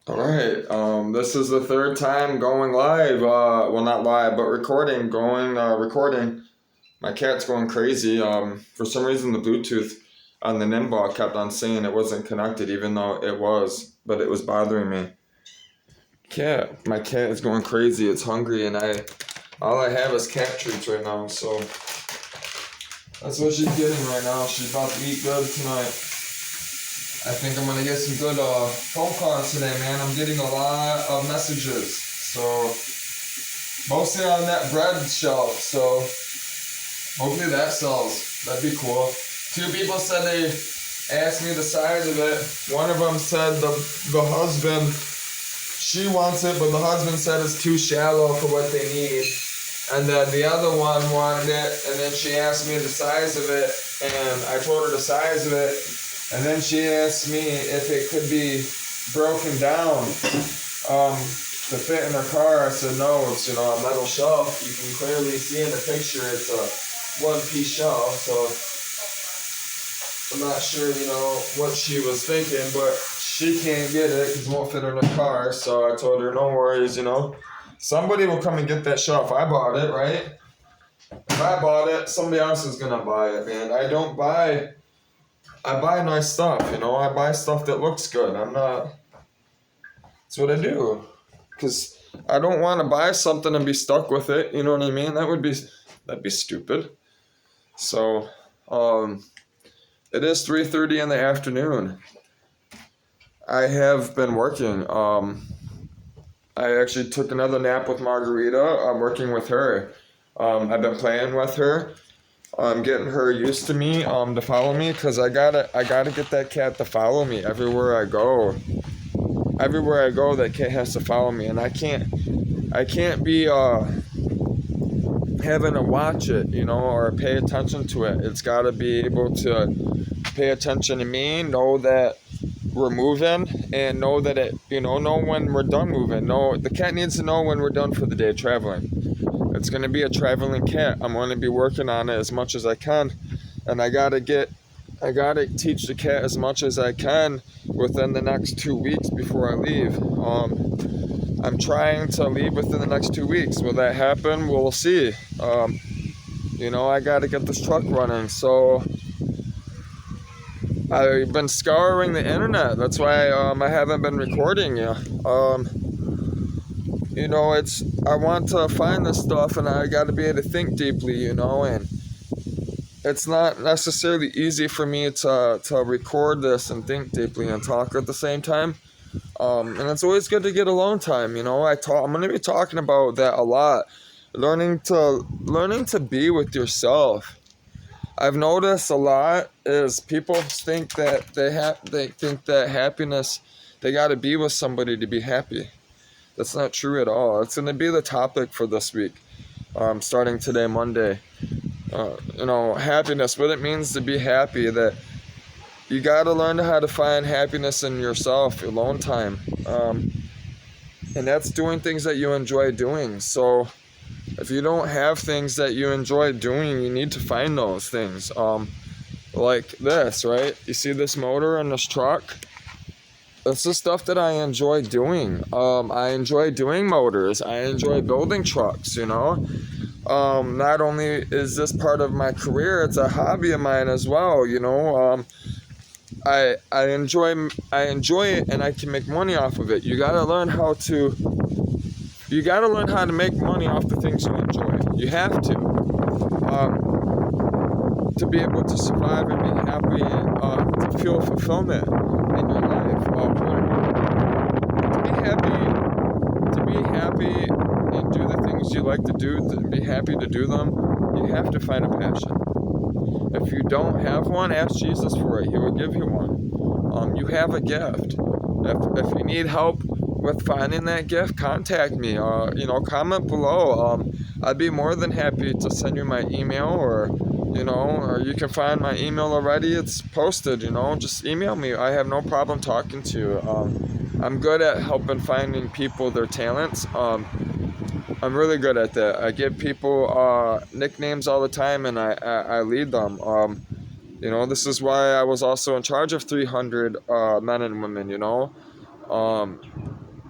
All right. This is the third time going live. Well, not live, but recording. Recording. My cat's going crazy. For some reason, the Bluetooth on the Nimbot kept on saying it wasn't connected, even though it was, but it was bothering me. My cat is going crazy. It's hungry, and all I have is cat treats right now. So that's what she's getting right now. She's about to eat good tonight. I think I'm gonna get some good phone calls today, man. I'm getting a lot of messages, so mostly on that bread shelf. So hopefully that sells. That'd be cool. Two people said they asked me the size of it. One of them said the husband, she wants it, but the husband said it's too shallow for what they need. And then the other one wanted it, and then she asked me the size of it, and I told her the size of it. And then she asked me if it could be broken down to fit in her car. I said no, it's a metal shelf. You can clearly see in the picture it's a one-piece shelf. So I'm not sure what she was thinking, but she can't get it because it won't fit in her car. So I told her no worries. Somebody will come and get that shelf. I bought it, right? If I bought it, somebody else is gonna buy it, man. I buy nice stuff, I buy stuff that looks good. That's what I do. Because I don't want to buy something and be stuck with it, you know what I mean? That'd be stupid. So, it is 3:30 in the afternoon. I have been working. I actually took another nap with Margarita. I'm working with her. I've been playing with her. I'm getting her used to me, to follow me, because I gotta get that cat to follow me everywhere I go. Everywhere I go, that cat has to follow me, and I can't be having to watch it, or pay attention to it. It's gotta be able to pay attention to me, know that we're moving, and know that know when we're done moving. No, the cat needs to know when we're done for the day traveling. It's going to be a traveling cat. I'm going to be working on it as much as I can. And I got to teach the cat as much as I can within the next 2 weeks before I leave. I'm trying to leave within the next 2 weeks. Will that happen? We'll see. I got to get this truck running. So I've been scouring the internet. That's why I haven't been recording yet. I want to find this stuff, and I got to be able to think deeply, and it's not necessarily easy for me to record this and think deeply and talk at the same time. And it's always good to get alone time, I'm going to be talking about that a lot. Learning to be with yourself. I've noticed a lot is people think that they think that happiness, they got to be with somebody to be happy. That's not true at all. It's going to be the topic for this week, starting today, Monday. Happiness, what it means to be happy, that you got to learn how to find happiness in yourself, alone time. And that's doing things that you enjoy doing. So if you don't have things that you enjoy doing, you need to find those things. Like this, right? You see this motor in this truck? It's the stuff that I enjoy doing. I enjoy doing motors. I enjoy building trucks, Not only is this part of my career, it's a hobby of mine as well, I enjoy it, and I can make money off of it. You gotta learn how to make money off the things you enjoy. You have to be able to survive and be happy, to feel fulfillment in your life. To be happy and do the things you like to do, to be happy to do them, you have to find a passion. If you don't have one, ask Jesus for it. He will give you one. You have a gift. If you need help with finding that gift, contact me. Comment below. I'd be more than happy to send you my email, or you can find my email already. It's posted, just email me. I have no problem talking to you. I'm good at helping finding people their talents. I'm really good at that. I give people nicknames all the time, and I lead them. This is why I was also in charge of 300 men and women,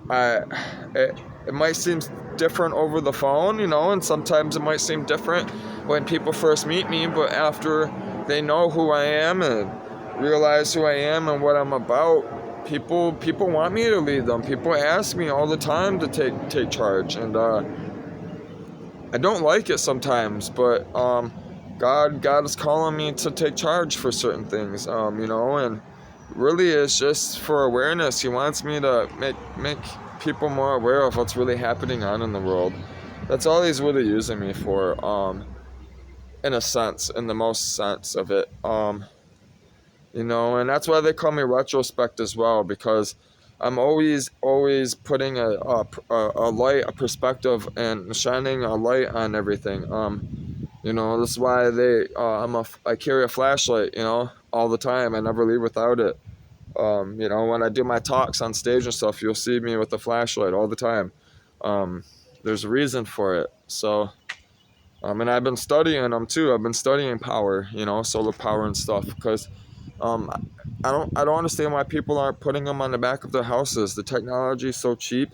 it might seem different over the phone, and sometimes it might seem different when people first meet me, but after they know who I am and realize who I am and what I'm about, people want me to lead them. People ask me all the time to take charge, and I don't like it sometimes, but God is calling me to take charge for certain things, and really it's just for awareness. He wants me to make people more aware of what's really happening on in the world. That's all he's really using me for, in a sense, in the most sense of it. And that's why they call me retrospect as well, because I'm always putting a light, a perspective, and shining a light on everything. This is why I carry a flashlight, all the time. I never leave without it. When I do my talks on stage and stuff, you'll see me with a flashlight all the time. There's a reason for it. So, and I've been studying them too. I've been studying power, solar power and stuff, because I don't understand why people aren't putting them on the back of their houses. The technology is so cheap.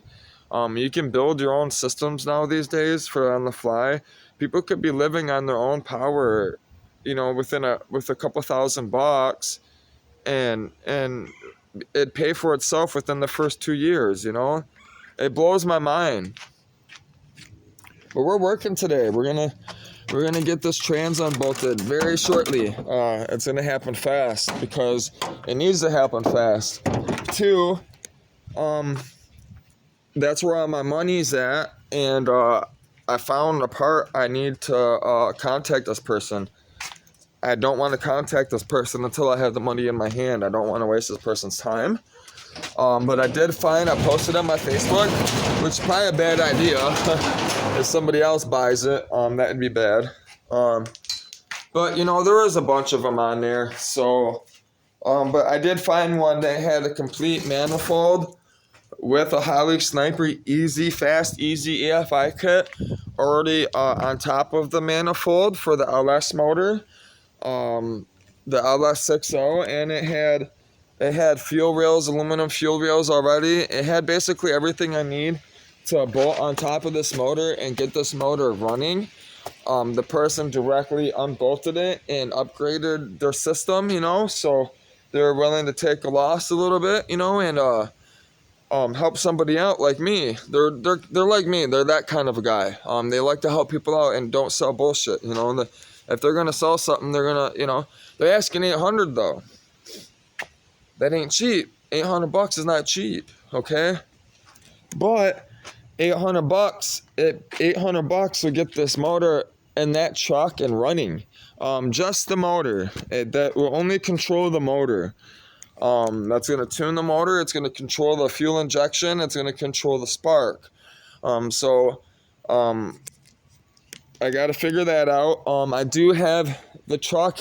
You can build your own systems now these days for on the fly. People could be living on their own power, with a couple $1,000, and it'd pay for itself within the first 2 years. It blows my mind. But we're working today. We're gonna get this trans unbolted very shortly. It's gonna happen fast because it needs to happen fast. 2, that's where all my money's at, and I found a part. I need to contact this person. I don't want to contact this person until I have the money in my hand. I don't want to waste this person's time. But I did find, I posted on my Facebook, which is probably a bad idea. If somebody else buys it, that'd be bad. But there is a bunch of them on there. So, but I did find one that had a complete manifold with a Hilux Sniper Fast Easy EFI kit already on top of the manifold for the LS motor, the LS60, and it had fuel rails, aluminum fuel rails already. It had basically everything I need to bolt on top of this motor and get this motor running. The person directly unbolted it and upgraded their system, so they're willing to take a loss a little bit, and help somebody out like me. They're like me. They're that kind of a guy. They like to help people out and don't sell bullshit, if they're gonna sell something, they're gonna, they're asking $800 though. That ain't cheap. $800 is not cheap, okay? But $800 will get this motor in that truck and running. Just the motor. That will only control the motor. That's going to tune the motor. It's going to control the fuel injection. It's going to control the spark. I got to figure that out. I do have the truck.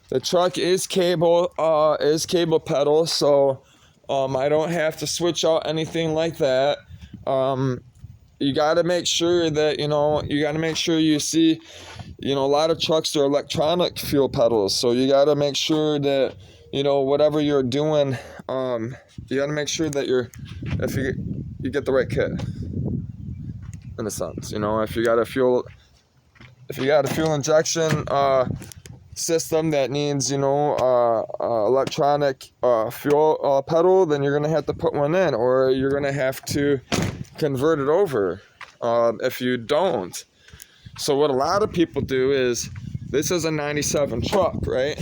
The truck is cable pedal, so I don't have to switch out anything like that. You got to make sure that you see, a lot of trucks are electronic fuel pedals, so you got to make sure that whatever you're doing, you got to make sure that you get the right kit, in a sense. If you got a fuel injection system that needs electronic fuel pedal, then you're gonna have to put one in, or you're gonna have to convert it over if you don't. So what a lot of people do is, this is a 97 truck, right?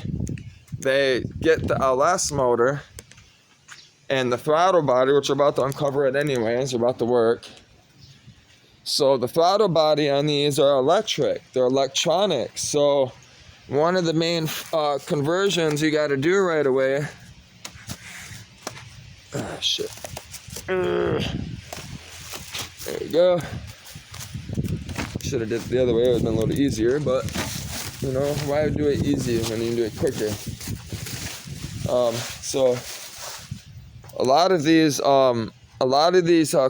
They get the LS motor and the throttle body, which we're about to uncover it anyways, we're about to work. So the throttle body on these are electric, they're electronic. So one of the main conversions you got to do right away. Ah, shit. There you go. Should have did it the other way. It would have been a little easier, but why do it easy when you can do it quicker? So a lot of these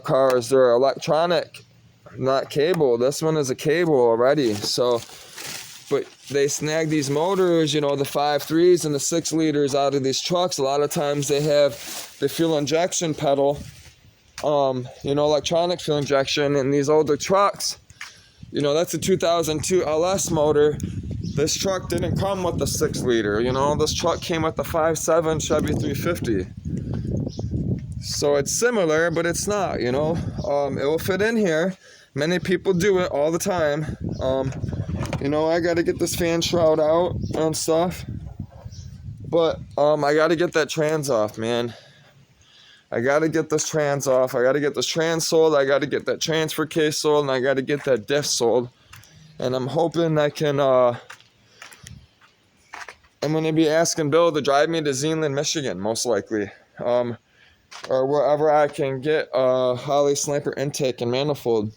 cars, they're electronic, not cable. This one is a cable already. So, but they snag these motors, the 5.3s and the 6 liters out of these trucks. A lot of times they have the fuel injection pedal electronic fuel injection. In these older trucks, that's a 2002 LS motor. This truck didn't come with the 6-liter, this truck came with the 5.7 Chevy 350. So it's similar, but it's not, it will fit in here. Many people do it all the time. I got to get this fan shroud out and stuff. But I got to get that trans off, man. I got to get this trans off. I got to get this trans sold. I got to get that transfer case sold. And I got to get that diff sold. And I'm hoping I can... I'm going to be asking Bill to drive me to Zeeland, Michigan, most likely. Or wherever I can get a Holley Sniper intake and manifold.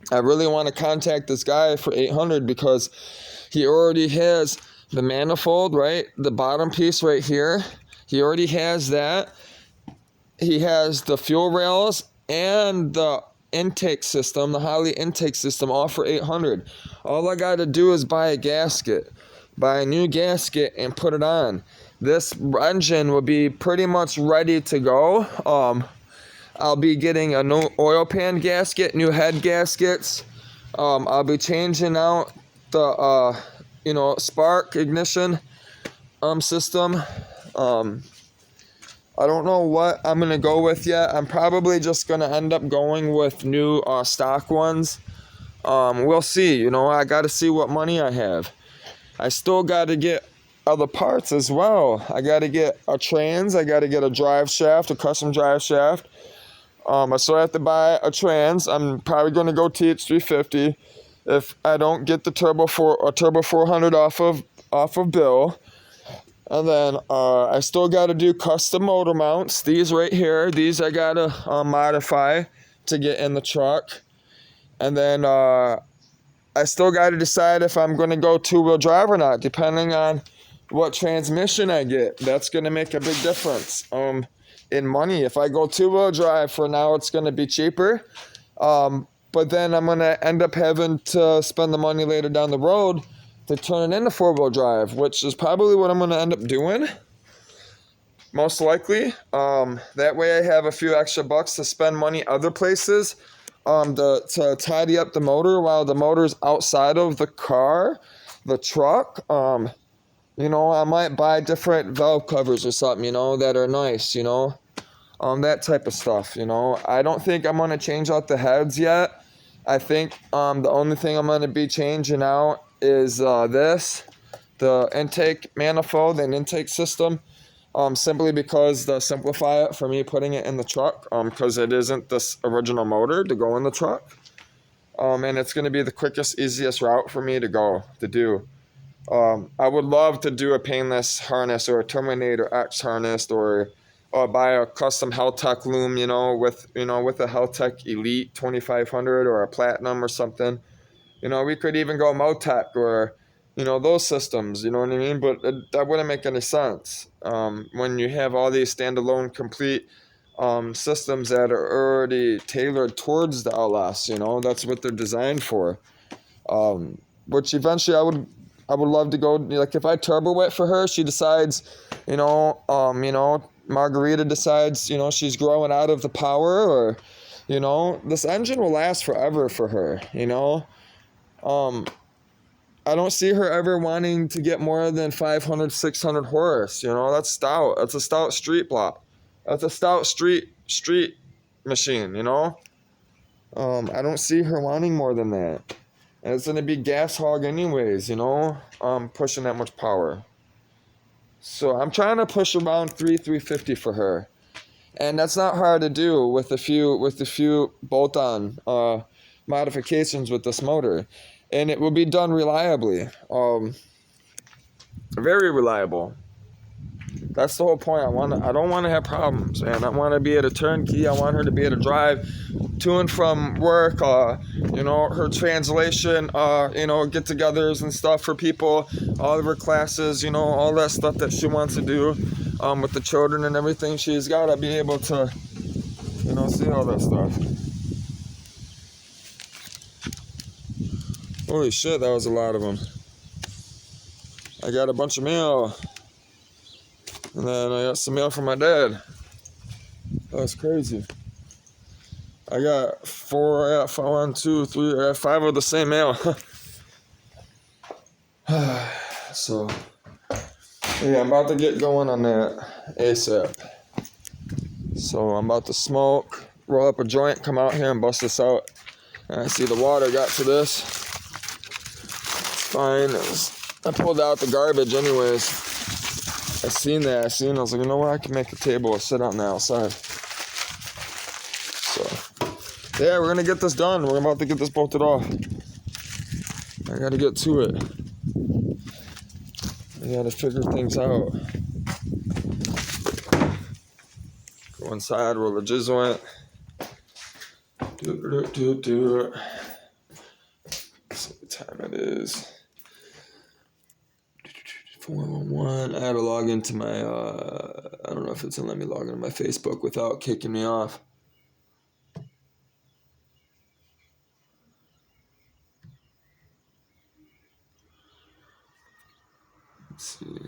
I really want to contact this guy for $800 because he already has the manifold, right? The bottom piece right here. He already has that. He has the fuel rails and the intake system, the Holley intake system, all for $800. All I got to do is buy a gasket. Buy a new gasket and put it on. This engine will be pretty much ready to go. I'll be getting a new oil pan gasket, new head gaskets. I'll be changing out the spark ignition system. I don't know what I'm gonna go with yet. I'm probably just gonna end up going with new stock ones. We'll see. I got to see what money I have. I still got to get other parts as well. I got to get a trans. I got to get a drive shaft, a custom drive shaft. I still have to buy a trans. I'm probably going to go TH350 if I don't get the turbo 400 off of Bill. And then I still got to do custom motor mounts. These right here, these I got to modify to get in the truck. And then I still got to decide if I'm going to go two-wheel drive or not, depending on what transmission I get. That's going to make a big difference in money. If I go two-wheel drive for now, it's going to be cheaper. But then I'm going to end up having to spend the money later down the road to turn it into four-wheel drive, which is probably what I'm going to end up doing, most likely. That way I have a few extra bucks to spend money other places to tidy up the motor while the motor's outside of the car, the truck. I might buy different valve covers or something, that are nice, that type of stuff, I don't think I'm going to change out the heads yet. I think the only thing I'm going to be changing out is the intake manifold and intake system, simply because to simplify it for me putting it in the truck, because it isn't this original motor to go in the truck. And it's going to be the quickest, easiest route for me to do. I would love to do a painless harness or a Terminator X harness or buy a custom Heltec loom, with a Heltec Elite 2500 or a Platinum or something. We could even go Motec or, those systems, you know what I mean? But that wouldn't make any sense when you have all these standalone complete systems that are already tailored towards the LS, that's what they're designed for. Which eventually I would love to go, like if I turbo wet for her, she decides, Margarita decides, she's growing out of the power, or, this engine will last forever for her, I don't see her ever wanting to get more than 500, 600 horse, that's stout. That's a stout street block. That's a stout street machine, I don't see her wanting more than that. And it's going to be gas hog anyways, pushing that much power. So I'm trying to push around 350 for her. And that's not hard to do with a few bolt-on modifications with this motor. And it will be done reliably. Very reliable. That's the whole point. I don't want to have problems, and I want to be able to turnkey. I want her to be able to drive to and from work, her translation, get-togethers and stuff for people, all of her classes, all that stuff that she wants to do with the children and everything. She's got to be able to, see all that stuff. Holy shit, that was a lot of them. I got a bunch of mail. And then I got some mail from my dad. That was crazy. I got 5 of the same ale. So, yeah, I'm about to get going on that ASAP. So I'm about to smoke, roll up a joint, come out here and bust this out. And I see the water got to this. It's fine. I pulled out the garbage anyways. I seen that. I was like, you know what? I can make a table and sit on the outside. So, yeah, we're going to get this done. We're about to get this bolted off. I got to get to it. I got to figure things out. Go inside where the jizz went. Do it. See what time it is. 411. I had to log into my, I don't know if it's gonna let me log into my Facebook without kicking me off. Let's see.